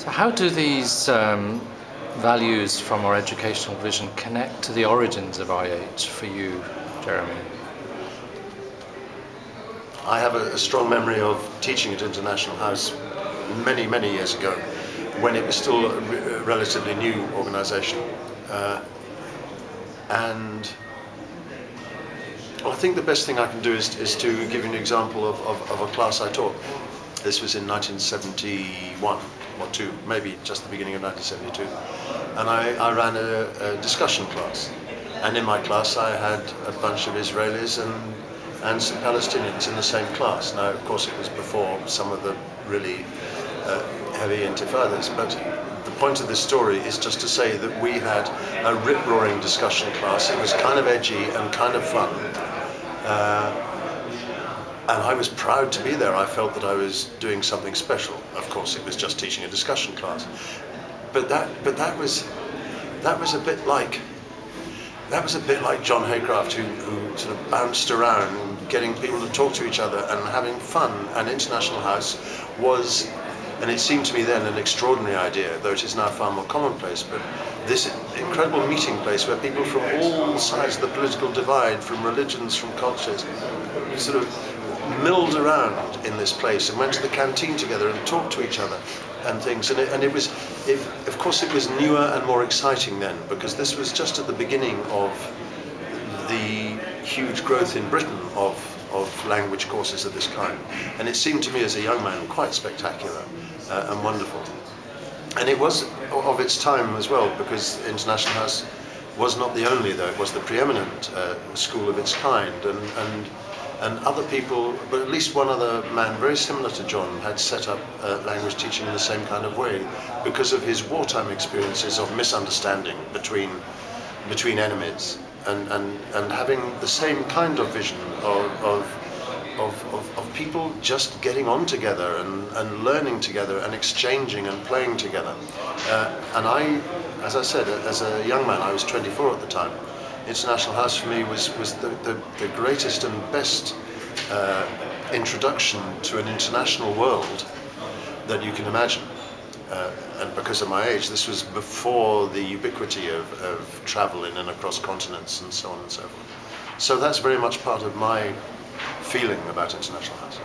So how do these values from our educational vision connect to the origins of IH for you, Jeremy? I have a strong memory of teaching at International House many, many years ago, when it was still a relatively new organisation. And I think the best thing I can do is to give you an example of a class I taught. This was in 1971 or 2, maybe just the beginning of 1972. And I ran a discussion class. And in my class I had a bunch of Israelis and some Palestinians in the same class. Now, of course, it was before some of the really heavy intifadas, but the point of this story is just to say that we had a rip-roaring discussion class. It was kind of edgy and kind of fun. And I was proud to be there. I felt that I was doing something special. Of course, it was just teaching a discussion class. But that was a bit like John Haycraft, who sort of bounced around, getting people to talk to each other and having fun. And International House was, and it seemed to me then, an extraordinary idea, though it is now far more commonplace, but this incredible meeting place where people from all sides of the political divide, from religions, from cultures, sort of milled around in this place and went to the canteen together and talked to each other and things. And of course it was newer and more exciting then, because this was just at the beginning of the huge growth in Britain of language courses of this kind. And it seemed to me as a young man quite spectacular and wonderful. And it was of its time as well, because International House was not the only, though it was the preeminent school of its kind, and other people, but at least one other man very similar to John had set up language teaching in the same kind of way because of his wartime experiences of misunderstanding between enemies, and having the same kind of vision of people just getting on together and learning together and exchanging and playing together. And I, as I said, as a young man, I was 24 at the time. International House for me was the greatest and best introduction to an international world that you can imagine. And because of my age, this was before the ubiquity of travel in and across continents and so on and so forth. So that's very much part of my feeling about International House.